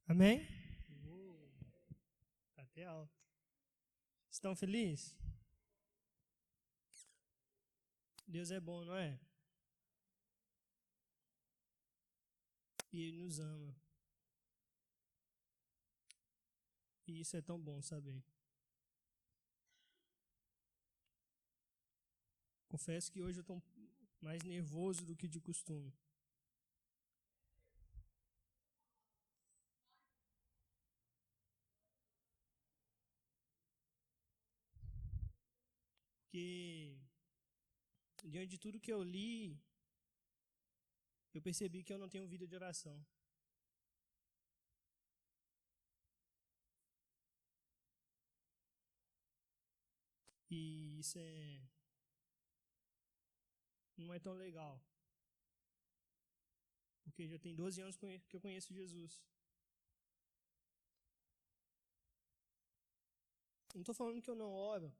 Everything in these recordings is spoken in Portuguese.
Amém? Tá até alto. Estão felizes? Deus é bom, não é? E Ele nos ama. E isso é tão bom saber. Confesso que hoje eu estou mais nervoso do que de costume. Porque diante de tudo que eu li, eu percebi que eu não tenho vida de oração. E isso não é tão legal. Porque já tem 12 anos que eu conheço Jesus. Não estou falando que eu não oro.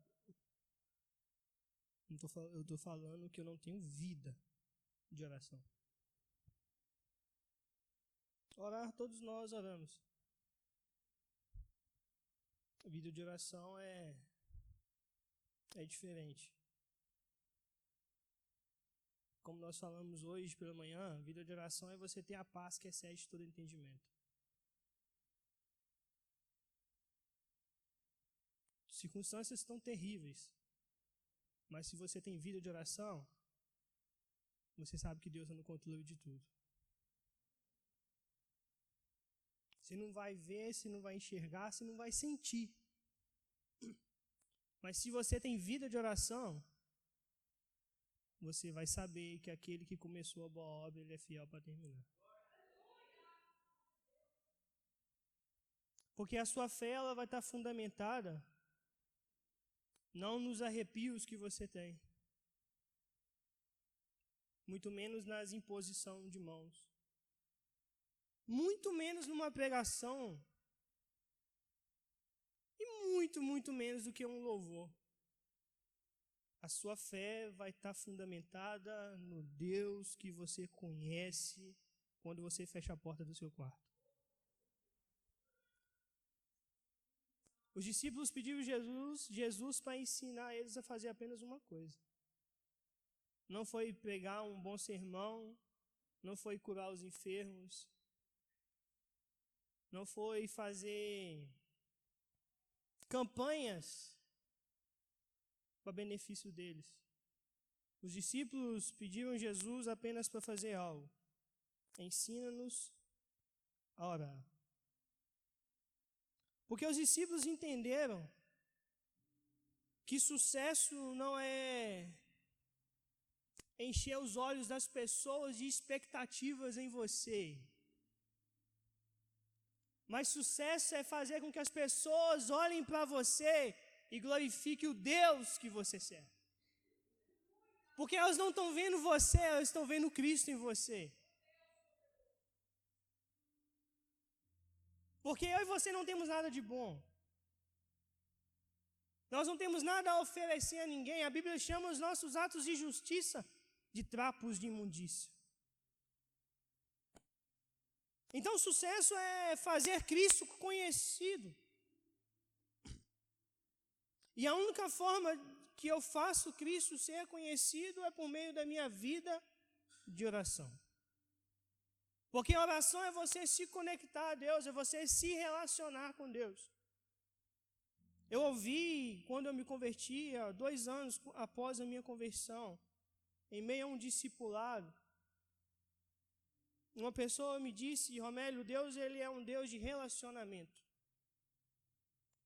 Eu estou falando que eu não tenho vida de oração. Orar, todos nós oramos. A vida de oração é diferente. Como nós falamos hoje pela manhã, a vida de oração é você ter a paz que excede todo entendimento. Circunstâncias estão terríveis. Mas se você tem vida de oração, você sabe que Deus está no controle de tudo. Você não vai ver, você não vai enxergar, você não vai sentir. Mas se você tem vida de oração, você vai saber que aquele que começou a boa obra, ele é fiel para terminar. Porque a sua fé ela vai estar fundamentada não nos arrepios que você tem, muito menos nas imposições de mãos, muito menos numa pregação e muito menos do que um louvor. A sua fé vai estar fundamentada no Deus que você conhece quando você fecha a porta do seu quarto. Os discípulos pediram Jesus para ensinar eles a fazer apenas uma coisa. Não foi pregar um bom sermão, não foi curar os enfermos, não foi fazer campanhas para benefício deles. Os discípulos pediram Jesus apenas para fazer algo. Ensina-nos a orar. Porque os discípulos entenderam que sucesso não é encher os olhos das pessoas de expectativas em você. Mas sucesso é fazer com que as pessoas olhem para você e glorifiquem o Deus que você serve. Porque elas não estão vendo você, elas estão vendo Cristo em você. Porque eu e você não temos nada de bom. Nós não temos nada a oferecer a ninguém. A Bíblia chama os nossos atos de justiça de trapos de imundícia. Então, sucesso é fazer Cristo conhecido. E a única forma que eu faço Cristo ser conhecido é por meio da minha vida de oração. Porque a oração é você se conectar a Deus, é você se relacionar com Deus. Eu ouvi, quando eu me converti, há 2 anos após a minha conversão, em meio a um discipulado, uma pessoa me disse: Romélio, Deus ele é um Deus de relacionamento.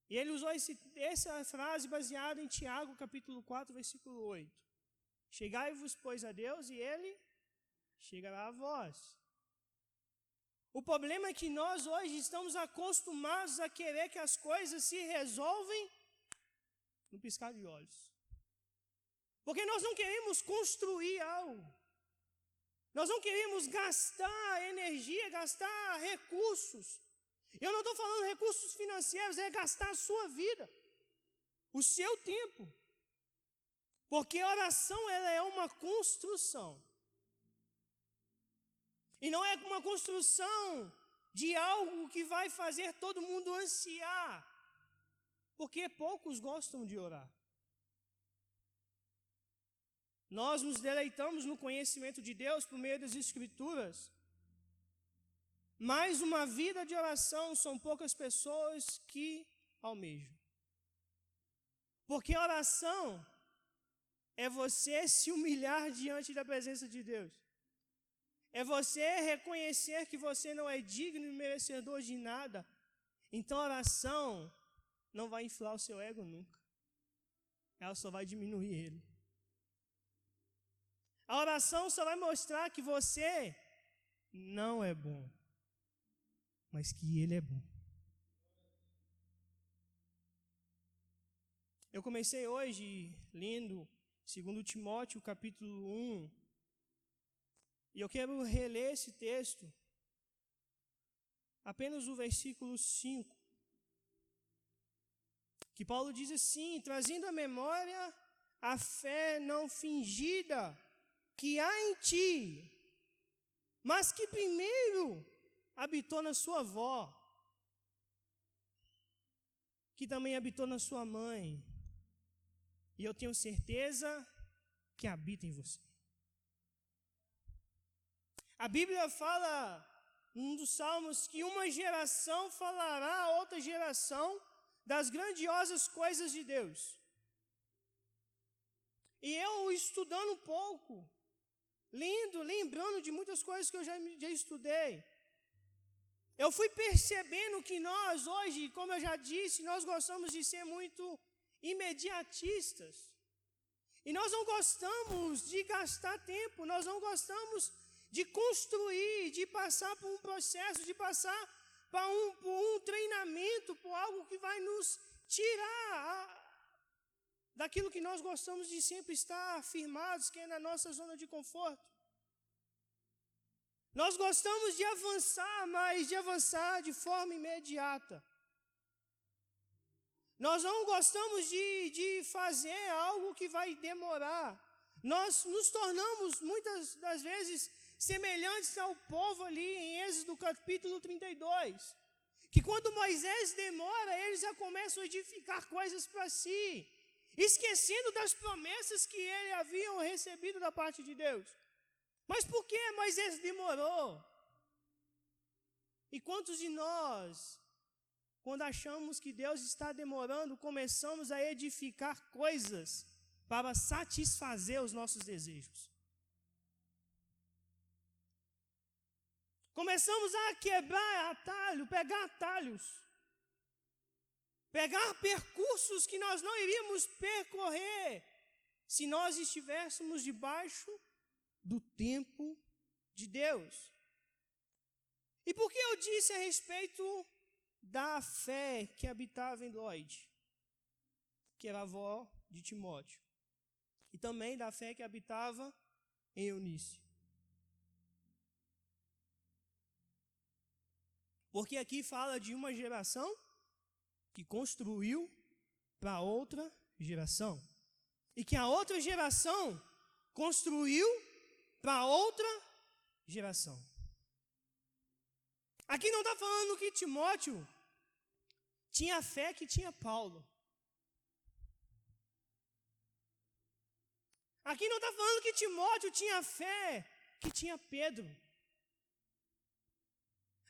E ele usou essa frase baseada em Tiago, capítulo 4, versículo 8. Chegai-vos, pois, a Deus, e Ele chegará a vós. O problema é que nós hoje estamos acostumados a querer que as coisas se resolvem no piscar de olhos. Porque nós não queremos construir algo. Nós não queremos gastar energia, gastar recursos. Eu não estou falando recursos financeiros, é gastar a sua vida, o seu tempo. Porque a oração ela é uma construção. E não é uma construção de algo que vai fazer todo mundo ansiar, porque poucos gostam de orar. Nós nos deleitamos no conhecimento de Deus por meio das Escrituras, mas uma vida de oração são poucas pessoas que almejam. Porque oração é você se humilhar diante da presença de Deus. É você reconhecer que você não é digno e merecedor de nada. Então a oração não vai inflar o seu ego nunca. Ela só vai diminuir ele. A oração só vai mostrar que você não é bom, mas que ele é bom. Eu comecei hoje lendo 2 Timóteo, capítulo 1, e eu quero reler esse texto, apenas o versículo 5, que Paulo diz assim: trazendo à memória a fé não fingida que há em ti, mas que primeiro habitou na sua avó, que também habitou na sua mãe, e eu tenho certeza que habita em você. A Bíblia fala, num dos salmos, que uma geração falará a outra geração das grandiosas coisas de Deus. E eu, estudando um pouco, lembrando de muitas coisas que eu já estudei, eu fui percebendo que nós hoje, como eu já disse, nós gostamos de ser muito imediatistas. E nós não gostamos de gastar tempo, nós não gostamos de construir, de passar por um processo, de passar por um treinamento, por algo que vai nos tirar daquilo que nós gostamos de sempre estar firmados, que é na nossa zona de conforto. Nós gostamos de avançar, mas de avançar de forma imediata. Nós não gostamos de fazer algo que vai demorar. Nós nos tornamos, muitas das vezes, semelhantes ao povo ali em Êxodo capítulo 32. Que quando Moisés demora, eles já começam a edificar coisas para si, esquecendo das promessas que ele haviam recebido da parte de Deus. Mas por que Moisés demorou? E quantos de nós, quando achamos que Deus está demorando, começamos a edificar coisas para satisfazer os nossos desejos? Começamos a quebrar atalho, pegar atalhos, pegar percursos que nós não iríamos percorrer se nós estivéssemos debaixo do tempo de Deus. E por que eu disse a respeito da fé que habitava em Lloyd, que era a avó de Timóteo, e também da fé que habitava em Eunice? Porque aqui fala de uma geração que construiu para outra geração, e que a outra geração construiu para outra geração. Aqui não está falando que Timóteo tinha a fé que tinha Paulo. Aqui não está falando que Timóteo tinha a fé que tinha Pedro.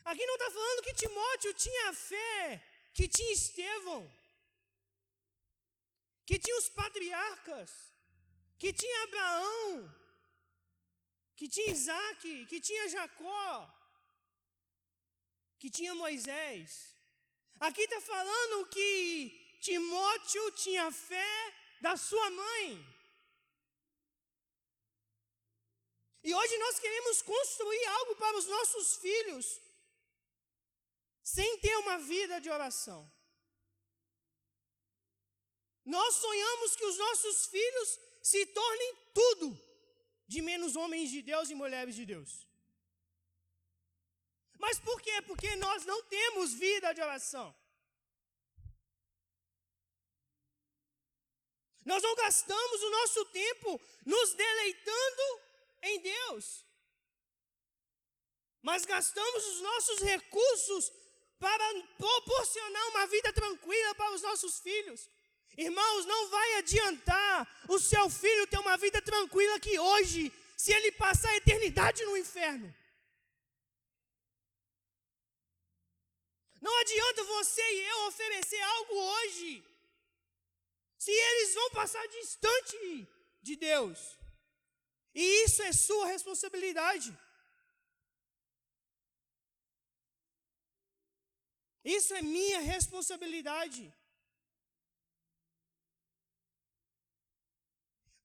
Aqui não está falando que Timóteo tinha a fé que tinha Estevão, que tinha os patriarcas, que tinha Abraão, que tinha Isaac, que tinha Jacó, que tinha Moisés. Aqui está falando que Timóteo tinha a fé da sua mãe. E hoje nós queremos construir algo para os nossos filhos, sem ter uma vida de oração. Nós sonhamos que os nossos filhos se tornem tudo de menos homens de Deus e mulheres de Deus. Mas por quê? Porque nós não temos vida de oração. Nós não gastamos o nosso tempo nos deleitando em Deus. mas gastamos os nossos recursos para proporcionar uma vida tranquila para os nossos filhos. Irmãos, não vai adiantar o seu filho ter uma vida tranquila aqui hoje, se ele passar a eternidade no inferno. Não adianta você e eu oferecer algo hoje, se eles vão passar distante de Deus. E isso é sua responsabilidade. Isso é minha responsabilidade.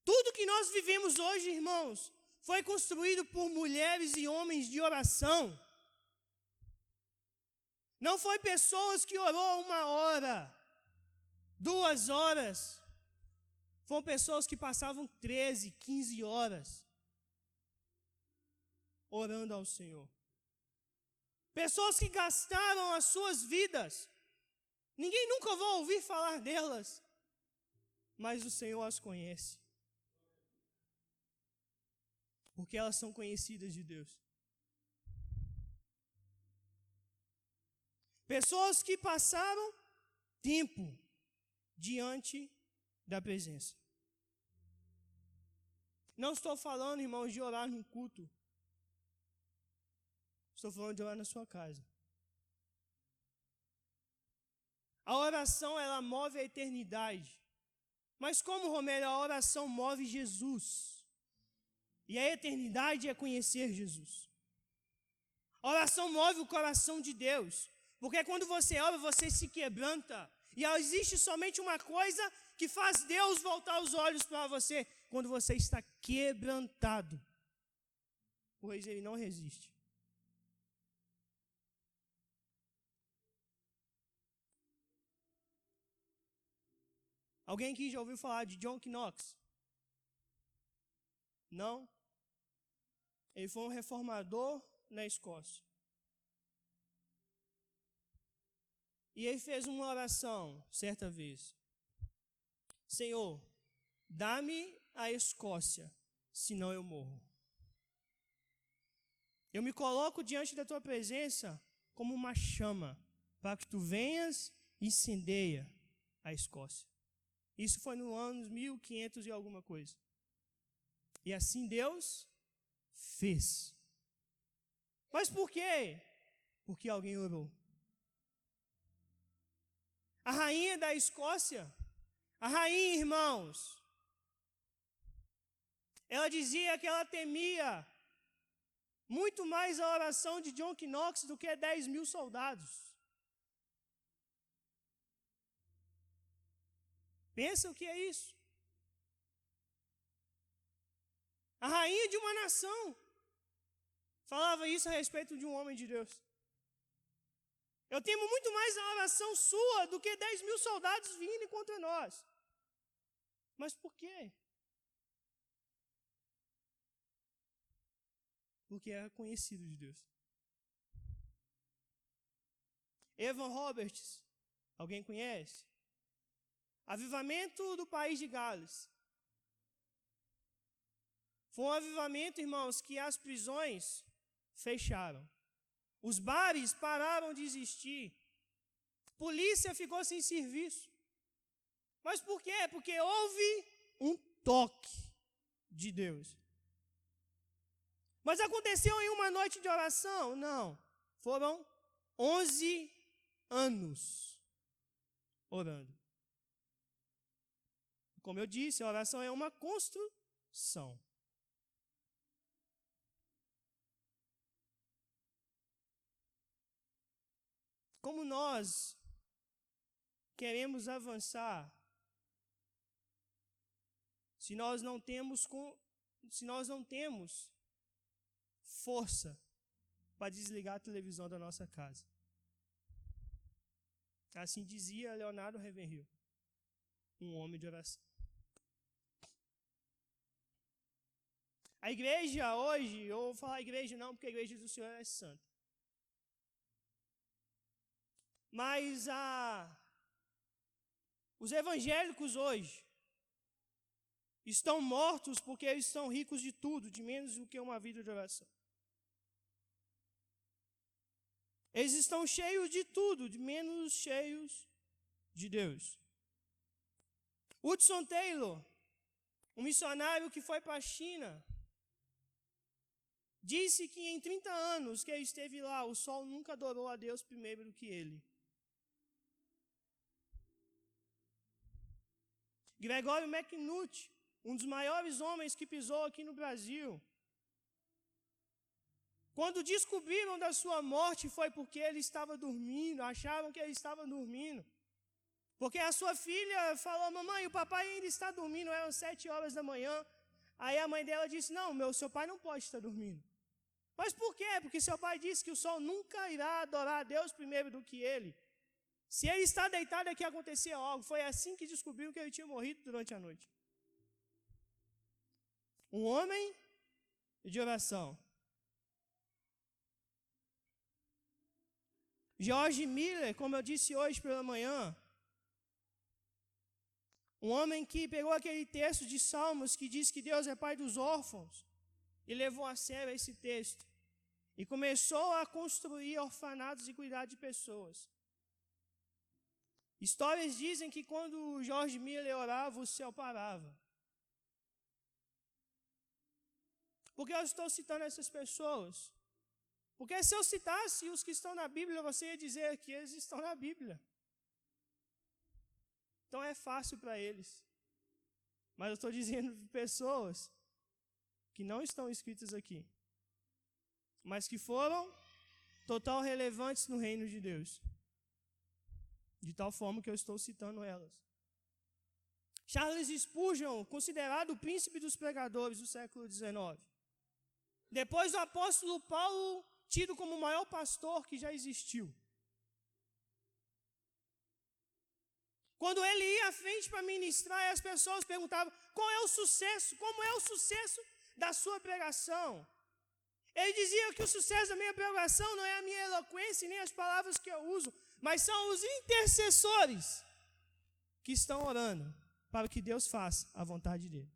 Tudo que nós vivemos hoje, irmãos, foi construído por mulheres e homens de oração. Não foi pessoas que orou 1 hora, 2 horas. Foram pessoas que passavam 13, 15 horas orando ao Senhor. Pessoas que gastaram as suas vidas. Ninguém nunca vai ouvir falar delas, mas o Senhor as conhece. Porque elas são conhecidas de Deus. Pessoas que passaram tempo diante da presença. Não estou falando, irmãos, de orar num culto. Estou falando de orar na sua casa. A oração, ela move a eternidade. Mas como, Romero, a oração move Jesus. E a eternidade é conhecer Jesus. A oração move o coração de Deus. Porque quando você ora, você se quebranta. E existe somente uma coisa que faz Deus voltar os olhos para você. Quando você está quebrantado. Pois ele não resiste. Alguém aqui já ouviu falar de John Knox? Não? Ele foi um reformador na Escócia. E ele fez uma oração, certa vez. Senhor, dá-me a Escócia, senão eu morro. Eu me coloco diante da tua presença como uma chama, para que tu venhas e incendeia a Escócia. Isso foi no ano 1500 e alguma coisa. E assim Deus fez. Mas por quê? Porque alguém orou. A rainha da Escócia, a rainha, irmãos, ela dizia que ela temia muito mais a oração de John Knox do que 10.000 soldados. Pensa o que é isso? A rainha de uma nação falava isso a respeito de um homem de Deus. Eu temo muito mais a oração sua do que 10.000 soldados vindo contra nós. Mas por quê? Porque é conhecido de Deus. Evan Roberts, alguém conhece? Avivamento do país de Gales. Foi um avivamento, irmãos, que as prisões fecharam. Os bares pararam de existir. Polícia ficou sem serviço. Mas por quê? Porque houve um toque de Deus. Mas aconteceu em uma noite de oração? Não. Foram 11 anos orando. Como eu disse, a oração é uma construção. Como nós queremos avançar se nós não temos força para desligar a televisão da nossa casa? Assim dizia Leonardo Ravenhill, um homem de oração. A igreja hoje, eu vou falar igreja não, porque a igreja do Senhor é santa. Mas os evangélicos hoje estão mortos porque eles estão ricos de tudo, de menos do que uma vida de oração. Eles estão cheios de tudo, de menos cheios de Deus. Hudson Taylor, um missionário que foi para a China, disse que em 30 anos que ele esteve lá, o sol nunca adorou a Deus primeiro do que ele. Gregório McNutt, um dos maiores homens que pisou aqui no Brasil, quando descobriram da sua morte foi porque ele estava dormindo, achavam que ele estava dormindo. Porque a sua filha falou: mamãe, o papai ainda está dormindo, eram 7 horas da manhã. Aí a mãe dela disse: não, seu pai não pode estar dormindo. Mas por quê? Porque seu pai disse que o sol nunca irá adorar a Deus primeiro do que ele. Se ele está deitado é que acontecia algo. Foi assim que descobriram que ele tinha morrido durante a noite. Um homem de oração. George Miller, como eu disse hoje pela manhã, um homem que pegou aquele texto de Salmos que diz que Deus é pai dos órfãos e levou a sério esse texto e começou a construir orfanatos e cuidar de pessoas. Histórias dizem que quando George Miller orava, o céu parava. Por que eu estou citando essas pessoas? Porque se eu citasse os que estão na Bíblia, você ia dizer que eles estão na Bíblia. Então é fácil para eles. Mas eu estou dizendo de pessoas que não estão escritas aqui, mas que foram total relevantes no reino de Deus. De tal forma que eu estou citando elas. Charles Spurgeon, considerado o príncipe dos pregadores do século XIX. Depois do apóstolo Paulo, tido como o maior pastor que já existiu. Quando ele ia à frente para ministrar, as pessoas perguntavam: qual é o sucesso? Como é o sucesso da sua pregação? Ele dizia que o sucesso da minha pregação não é a minha eloquência nem as palavras que eu uso, mas são os intercessores que estão orando para que Deus faça a vontade dele.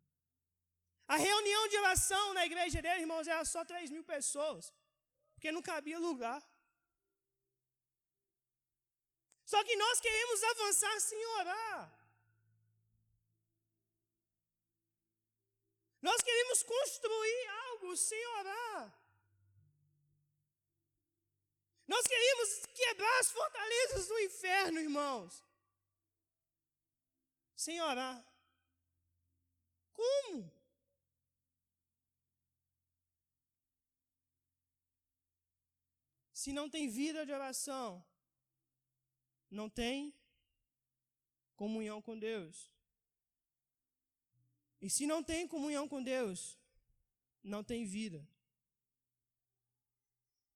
A reunião de oração na igreja dele, irmãos, era só 3.000 pessoas, porque não cabia lugar. Só que nós queremos avançar sem orar. Nós queremos construir algo sem orar. Nós queremos quebrar as fortalezas do inferno, irmãos, sem orar. Como? Se não tem vida de oração, não tem comunhão com Deus. E se não tem comunhão com Deus, não tem vida.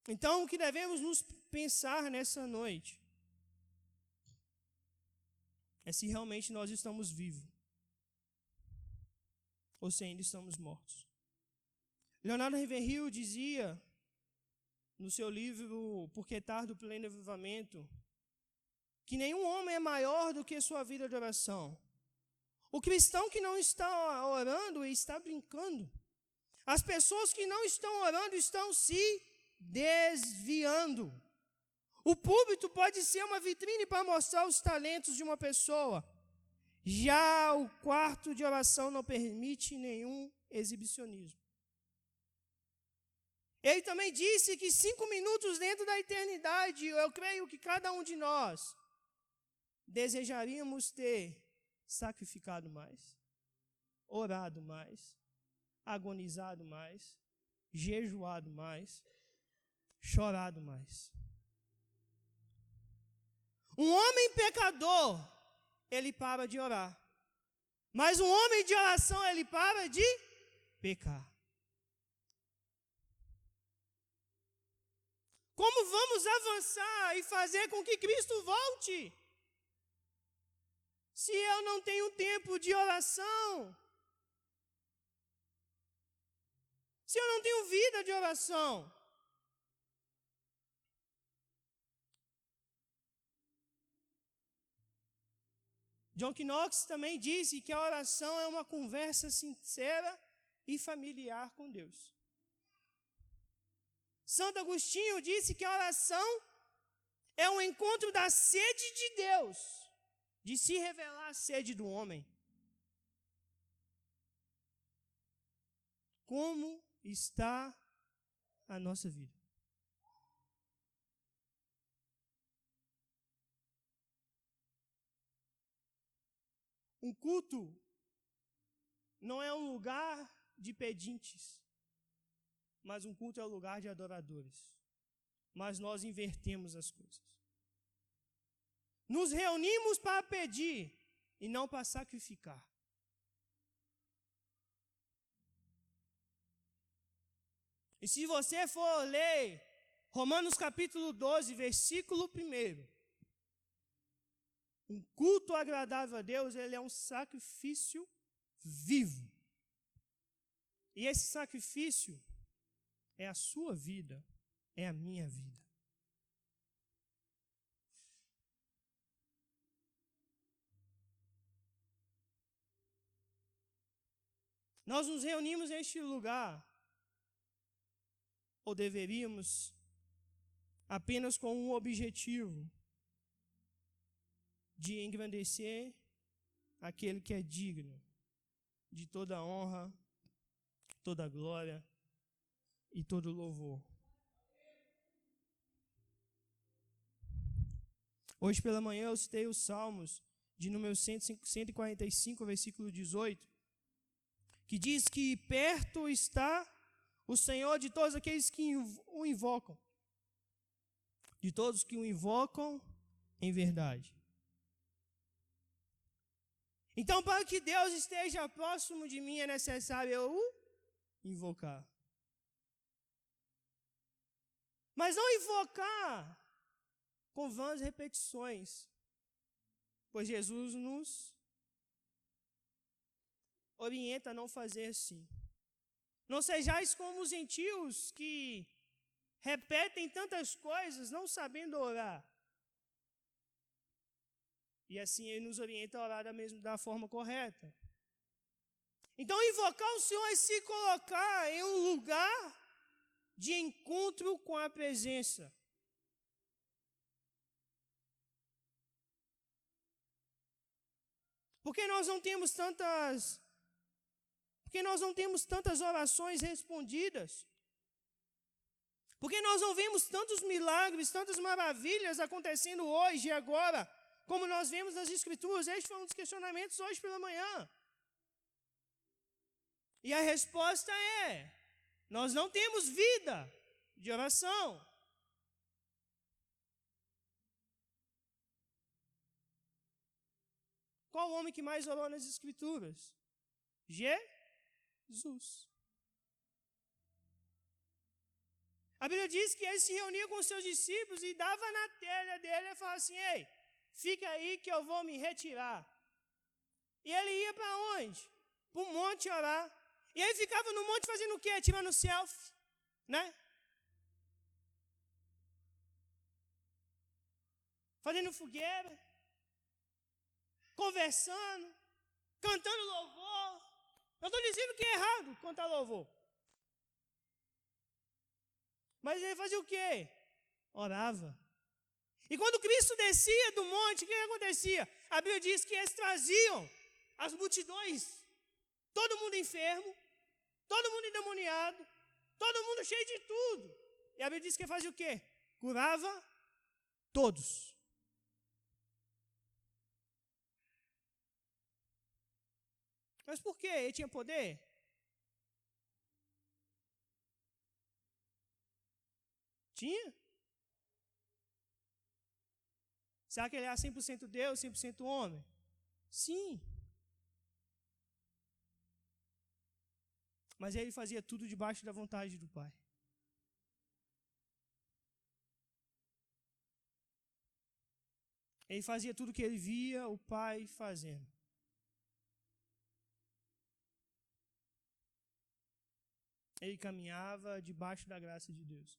Então, o que devemos nos pensar nessa noite é se realmente nós estamos vivos ou se ainda estamos mortos. Leonardo Ravenhill dizia no seu livro Porque Tardo Pleno Avivamento que nenhum homem é maior do que sua vida de oração. O cristão que não está orando está brincando. As pessoas que não estão orando estão se desviando. O púlpito pode ser uma vitrine para mostrar os talentos de uma pessoa. Já o quarto de oração não permite nenhum exibicionismo. Ele também disse que 5 minutos dentro da eternidade, eu creio que cada um de nós desejaríamos ter sacrificado mais, orado mais, agonizado mais, jejuado mais, chorado mais. Um homem pecador, ele para de orar. Mas um homem de oração, ele para de pecar. Como vamos avançar e fazer com que Cristo volte? Se eu não tenho tempo de oração, se eu não tenho vida de oração, John Knox também disse que a oração é uma conversa sincera e familiar com Deus. Santo Agostinho disse que a oração É um encontro da sede de Deus, de se revelar a sede do homem. Como está a nossa vida? Um culto não é um lugar de pedintes, mas um culto é um lugar de adoradores. Mas nós invertemos as coisas. Nos reunimos para pedir e não para sacrificar. E se você for ler Romanos capítulo 12, versículo 1, um culto agradável a Deus, ele é um sacrifício vivo. E esse sacrifício é a sua vida, é a minha vida. Nós nos reunimos neste lugar, ou deveríamos, apenas com um objetivo, de engrandecer aquele que é digno de toda honra, toda glória e todo louvor. Hoje pela manhã eu citei os Salmos de número 145, versículo 18, que diz que perto está o Senhor de todos aqueles que o invocam, de todos que o invocam em verdade. Então, para que Deus esteja próximo de mim, é necessário eu o invocar. Mas não invocar com vãs repetições, pois Jesus nos orienta a não fazer assim. Não sejais como os gentios que repetem tantas coisas, não sabendo orar. E assim ele nos orienta a orar da forma correta. Então, invocar o Senhor é se colocar em um lugar de encontro com a presença. Porque nós não temos tantas orações respondidas. Porque nós não vemos tantos milagres, tantas maravilhas acontecendo hoje e agora, como nós vemos nas Escrituras. Este foi um dos questionamentos hoje pela manhã. E a resposta é: nós não temos vida de oração. Qual o homem que mais orou nas Escrituras? Jesus. A Bíblia diz que ele se reunia com os seus discípulos e dava na telha dele e falava assim: ei, fica aí que eu vou me retirar. E ele ia para onde? Para o monte orar. E ele ficava no monte fazendo o quê? Tirando selfie, né? Fazendo fogueira, conversando, cantando louvor. Eu estou dizendo que é errado cantar louvor. Mas ele fazia o quê? Orava. E quando Cristo descia do monte, o que acontecia? A Bíblia diz que eles traziam as multidões, todo mundo enfermo, todo mundo endemoniado, todo mundo cheio de tudo. E a Bíblia diz que ele fazia o quê? Curava todos. Mas por quê? Ele tinha poder? Tinha. Será que ele era 100% Deus, 100% homem? Sim. Mas ele fazia tudo debaixo da vontade do Pai. Ele fazia tudo que ele via o Pai fazendo. Ele caminhava debaixo da graça de Deus.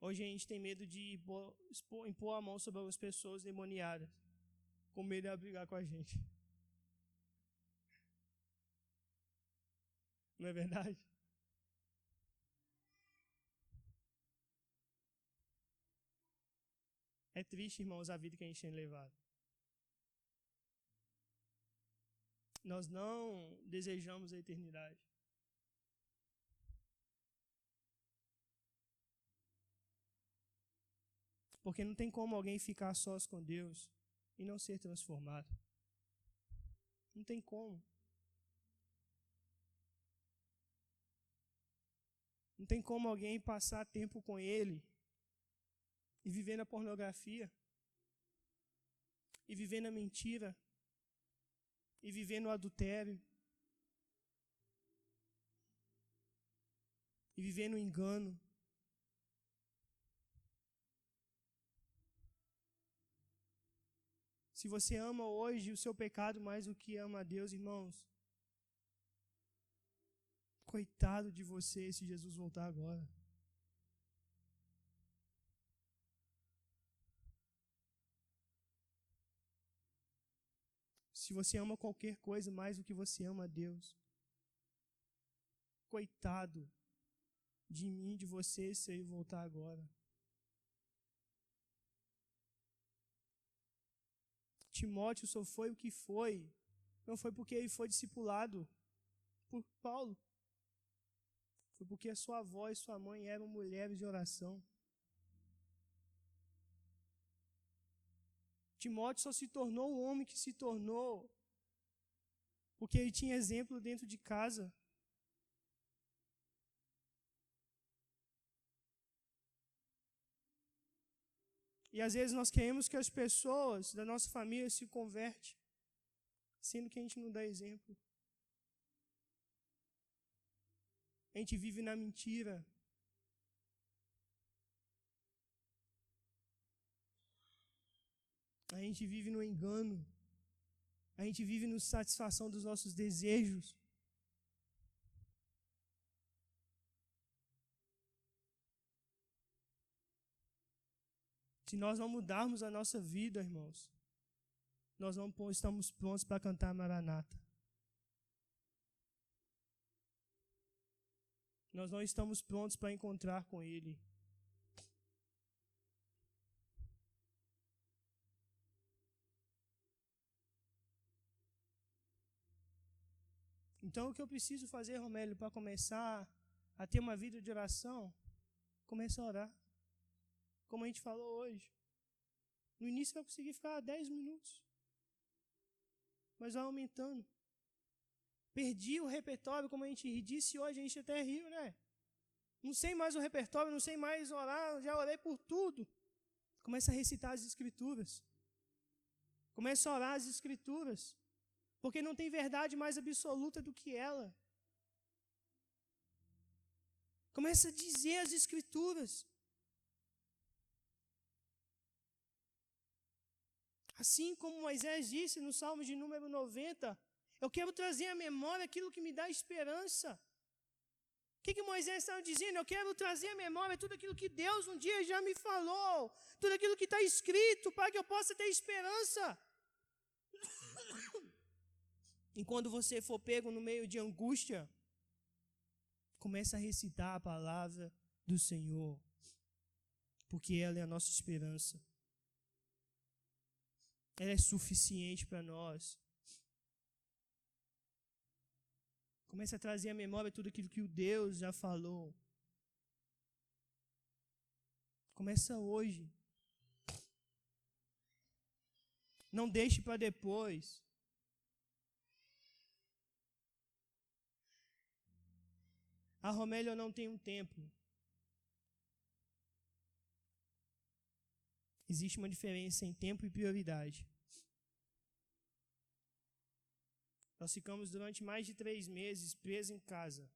Hoje a gente tem medo de impor a mão sobre as pessoas demoniadas, com medo de brigar com a gente. Não é verdade? É triste, irmãos, a vida que a gente tem levado. Nós não desejamos a eternidade. Porque não tem como alguém ficar sós com Deus e não ser transformado. Não tem como. Não tem como alguém passar tempo com Ele e viver na pornografia, e viver na mentira, e viver no adultério, e viver no engano. Se você ama hoje o seu pecado mais do que ama a Deus, irmãos, coitado de você se Jesus voltar agora. Se você ama qualquer coisa mais do que você ama a Deus, coitado de mim, de você, se ele voltar agora. Timóteo só foi o que foi, não foi porque ele foi discipulado por Paulo. Foi porque a sua avó e sua mãe eram mulheres de oração. Timóteo só se tornou o homem que se tornou porque ele tinha exemplo dentro de casa. E às vezes nós queremos que as pessoas da nossa família se convertem, sendo que a gente não dá exemplo. A gente vive na mentira. A gente vive no engano. A gente vive na satisfação dos nossos desejos. Se nós não mudarmos a nossa vida, irmãos, nós não estamos prontos para cantar Maranata. Nós não estamos prontos para encontrar com Ele. Então, o que eu preciso fazer, Romélio, para começar a ter uma vida de oração? Começa a orar. Como a gente falou hoje. No início vai conseguir ficar 10 minutos. Mas vai aumentando. Perdi o repertório, como a gente disse hoje, a gente até riu, né? Não sei mais o repertório, não sei mais orar, já orei por tudo. Começa a recitar as Escrituras. Começa a orar as Escrituras. Porque não tem verdade mais absoluta do que ela. Começa a dizer as Escrituras. Assim como Moisés disse no Salmo de número 90, eu quero trazer à memória aquilo que me dá esperança. O que Moisés estava dizendo? Eu quero trazer à memória tudo aquilo que Deus um dia já me falou, tudo aquilo que está escrito, para que eu possa ter esperança. E quando você for pego no meio de angústia, comece a recitar a palavra do Senhor, porque ela é a nossa esperança. Ela é suficiente para nós. Comece a trazer à memória tudo aquilo que o Deus já falou. Começa hoje. Não deixe para depois. A Romélio não tem um tempo. Existe uma diferença em tempo e prioridade. Nós ficamos durante mais de 3 meses presos em casa.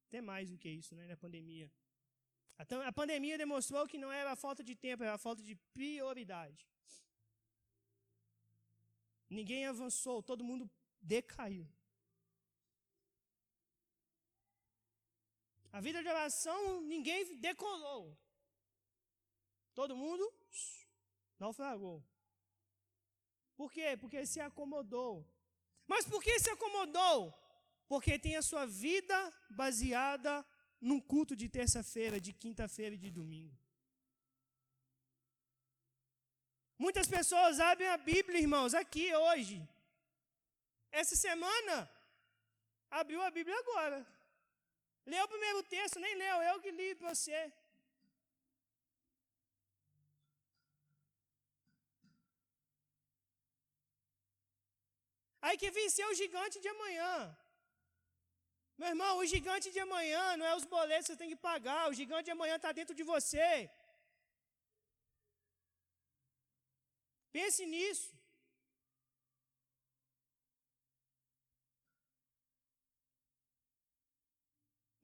Até mais do que isso, né, na pandemia. A pandemia demonstrou que não era a falta de tempo, era a falta de prioridade. Ninguém avançou, todo mundo decaiu. A vida de oração, ninguém decolou. Todo mundo naufragou. Por quê? Porque se acomodou. Mas por que se acomodou? Porque tem a sua vida baseada num culto de terça-feira, de quinta-feira e de domingo. Muitas pessoas abrem a Bíblia, irmãos, aqui hoje. Essa semana, abriu a Bíblia agora. Leu o primeiro texto, nem leu, eu que li para você. Aí que vencer o gigante de amanhã. Meu irmão, o gigante de amanhã não é os boletos que você tem que pagar. O gigante de amanhã está dentro de você. Pense nisso.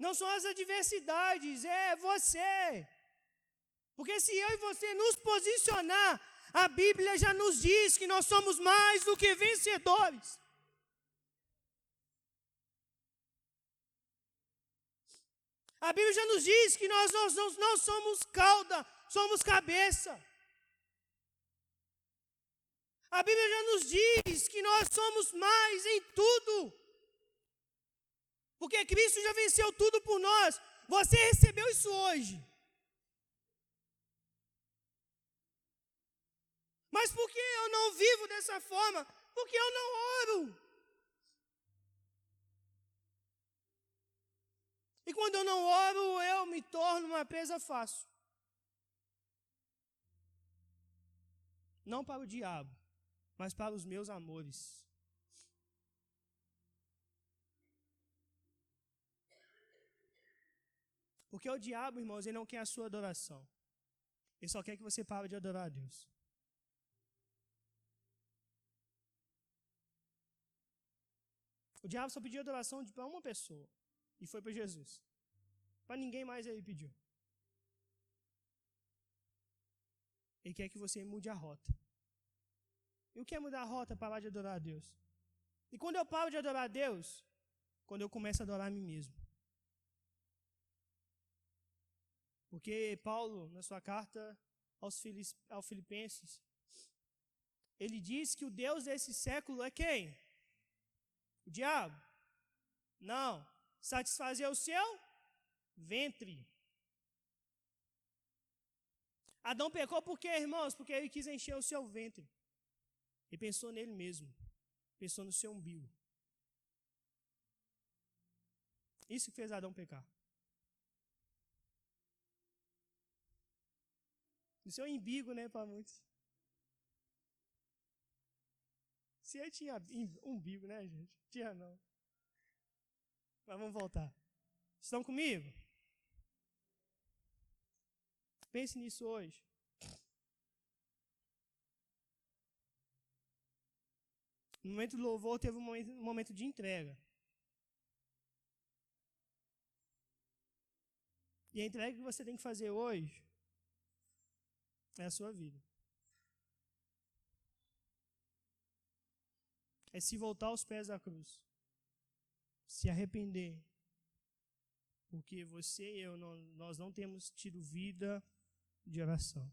Não são as adversidades, é você. Porque se eu e você nos posicionar, a Bíblia já nos diz que nós somos mais do que vencedores. A Bíblia já nos diz que nós não somos cauda, somos cabeça. A Bíblia já nos diz que nós somos mais em tudo. Porque Cristo já venceu tudo por nós. Você recebeu isso hoje. Mas por que eu não vivo dessa forma? Porque eu não oro. E quando eu não oro, eu me torno uma presa fácil. Não para o diabo, mas para os meus amores. Porque o diabo, irmãos, ele não quer a sua adoração. Ele só quer que você pare de adorar a Deus. O diabo só pediu adoração para uma pessoa. E foi para Jesus. Para ninguém mais ele pediu. Ele quer que você mude a rota. E o que é mudar a rota? Parar de adorar a Deus. E quando eu paro de adorar a Deus, quando eu começo a adorar a mim mesmo. Porque Paulo, na sua carta aos Filipenses, ele diz que o Deus desse século é quem? O diabo? Não. Satisfazer o seu ventre. Adão pecou por quê, irmãos? Porque ele quis encher o seu ventre. Ele pensou nele mesmo. Pensou no seu umbigo. Isso que fez Adão pecar. No seu umbigo, né, para muitos. Se ele tinha umbigo, né, gente? Tinha não. Mas vamos voltar. Estão comigo? Pense nisso hoje. No momento do louvor, teve um momento de entrega. E a entrega que você tem que fazer hoje é a sua vida. É se voltar aos pés da cruz. Se arrepender. Porque você e eu, nós não temos tido vida de oração.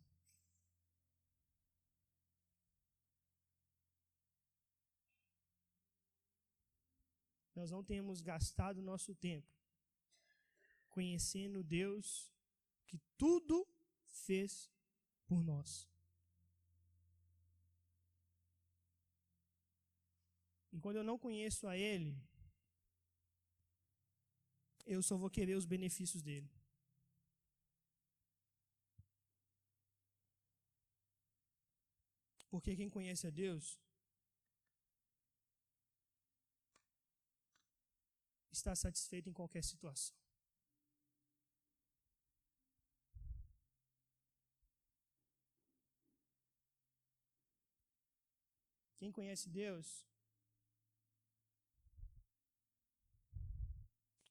Nós não temos gastado o nosso tempo conhecendo Deus que tudo fez por nós. E quando eu não conheço a Ele, eu só vou querer os benefícios dele. Porque quem conhece a Deus está satisfeito em qualquer situação. Quem conhece Deus,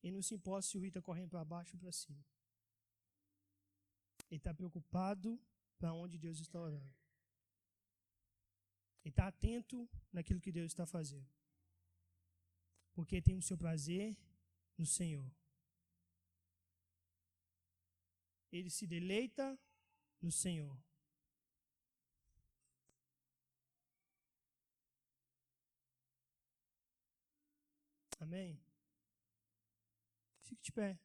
ele não se importa se o rio está correndo para baixo ou para cima. Ele está preocupado para onde Deus está orando. Ele está atento naquilo que Deus está fazendo. Porque tem o seu prazer no Senhor. Ele se deleita no Senhor. Amém? Fique de pé.